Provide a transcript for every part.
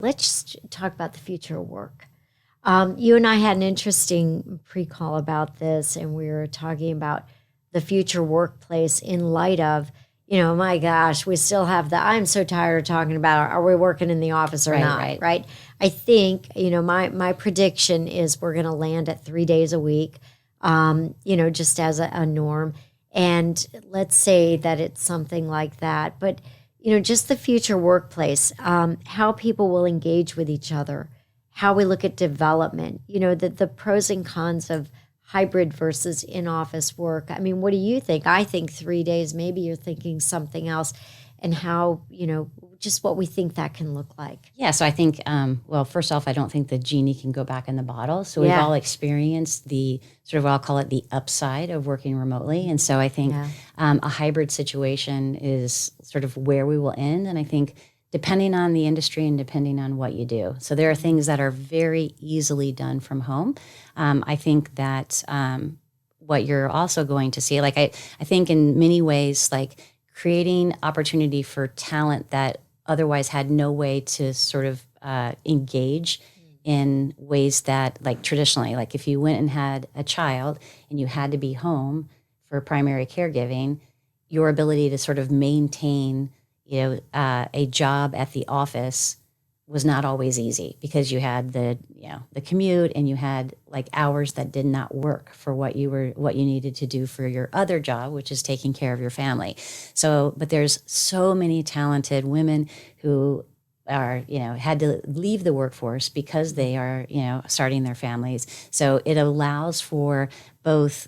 let's talk about the future of work. You and I had an interesting pre-call about this, and we were talking about the future workplace in light of, my gosh, we still have I'm so tired of talking about, are we working in the office or not, right? I think, my prediction is we're going to land at 3 days a week, just as a norm. And let's say that it's something like that. But, just the future workplace, how people will engage with each other, how we look at development, the pros and cons of hybrid versus in-office work. I mean, what do you think? I think 3 days, maybe you're thinking something else, and how, just what we think that can look like. Yeah, so I think, first off, I don't think the genie can go back in the bottle. So we've all experienced the sort of, I'll call it the upside of working remotely. And so I think a hybrid situation is sort of where we will end. And I think depending on the industry and depending on what you do. So there are things that are very easily done from home. I think that what you're also going to see, like I think in many ways, like creating opportunity for talent that otherwise had no way to sort of engage in ways that, like traditionally, like if you went and had a child and you had to be home for primary caregiving, your ability to sort of maintain a job at the office was not always easy because you had the commute and you had like hours that did not work for what you needed to do for your other job, which is taking care of your family. So, but there's so many talented women who are, had to leave the workforce because they are, starting their families. So it allows for both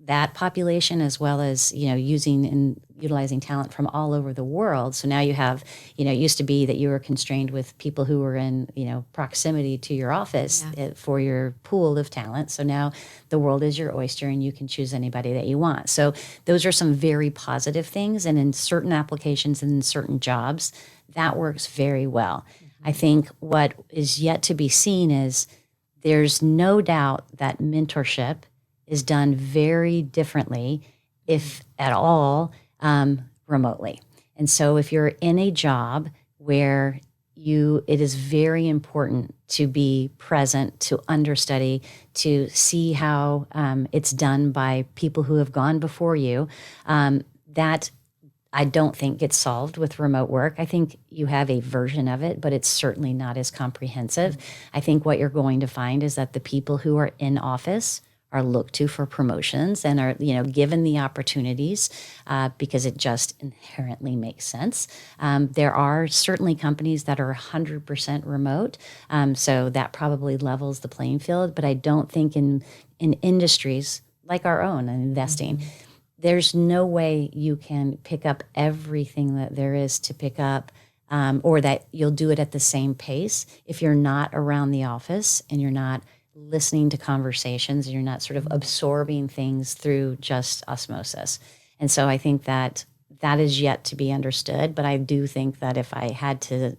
that population as well as, using and utilizing talent from all over the world. So now you have, it used to be that you were constrained with people who were in, proximity to your office for your pool of talent. So now the world is your oyster and you can choose anybody that you want. So those are some very positive things. And in certain applications and in certain jobs, that works very well. I think what is yet to be seen is there's no doubt that mentorship is done very differently, if at all, remotely. And so if you're in a job where it is very important to be present, to understudy, to see how it's done by people who have gone before you, that I don't think gets solved with remote work. I think you have a version of it, but it's certainly not as comprehensive. I think what you're going to find is that the people who are in office are looked to for promotions and are, given the opportunities because it just inherently makes sense. There are certainly companies that are 100% remote, so that probably levels the playing field. But I don't think in industries like our own and investing, there's no way you can pick up everything that there is to pick up, or that you'll do it at the same pace if you're not around the office and you're not listening to conversations and you're not sort of absorbing things through just osmosis. And so I think that is yet to be understood. But I do think that if I had to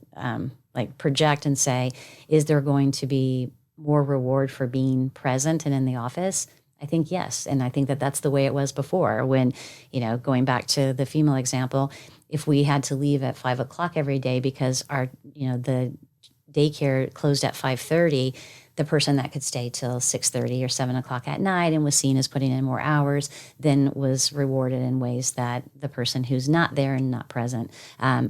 project and say, is there going to be more reward for being present and in the office? I think yes. And I think that that's the way it was before when, going back to the female example, if we had to leave at 5 o'clock every day because our, the daycare closed at 5:30, the person that could stay till 6:30 or 7 o'clock at night and was seen as putting in more hours then was rewarded in ways that the person who's not there and not present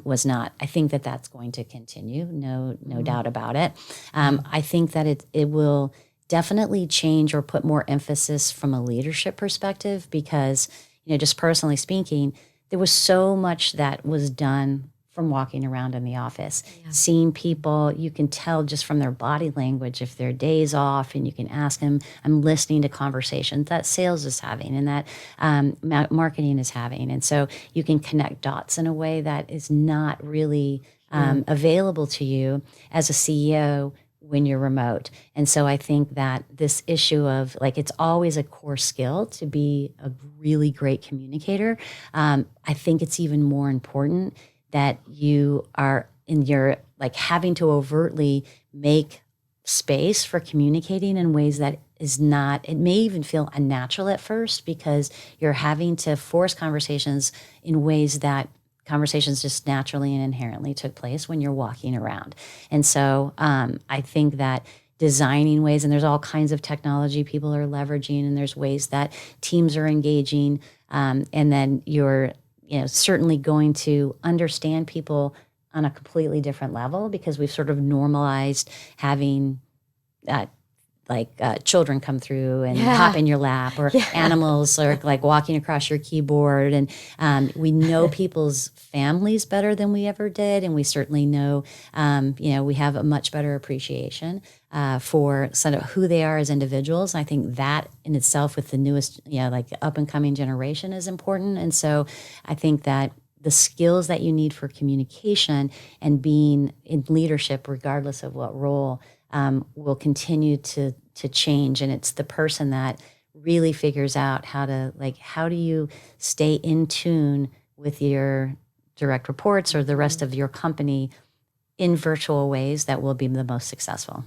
was not. I think that that's going to continue, no doubt about it. I think that it will definitely change or put more emphasis from a leadership perspective because, just personally speaking, there was so much that was done from walking around in the office, seeing people. You can tell just from their body language if their day's off, and you can ask them. I'm listening to conversations that sales is having and that marketing is having, and so you can connect dots in a way that is not really available to you as a CEO when you're remote. And so I think that this issue of it's always a core skill to be a really great communicator. I think it's even more important that you are in your having to overtly make space for communicating in ways that is not, it may even feel unnatural at first because you're having to force conversations in ways that conversations just naturally and inherently took place when you're walking around. And so I think that designing ways, and there's all kinds of technology people are leveraging, and there's ways that teams are engaging, and then you're certainly going to understand people on a completely different level because we've sort of normalized having children come through and hop in your lap, or animals are like walking across your keyboard. And we know people's families better than we ever did. And we certainly know, we have a much better appreciation for sort of who they are as individuals. I think that in itself with the newest, up and coming generation is important. And so I think that the skills that you need for communication and being in leadership, regardless of what role, will continue to change. And it's the person that really figures out how do you stay in tune with your direct reports or the rest of your company in virtual ways that will be the most successful.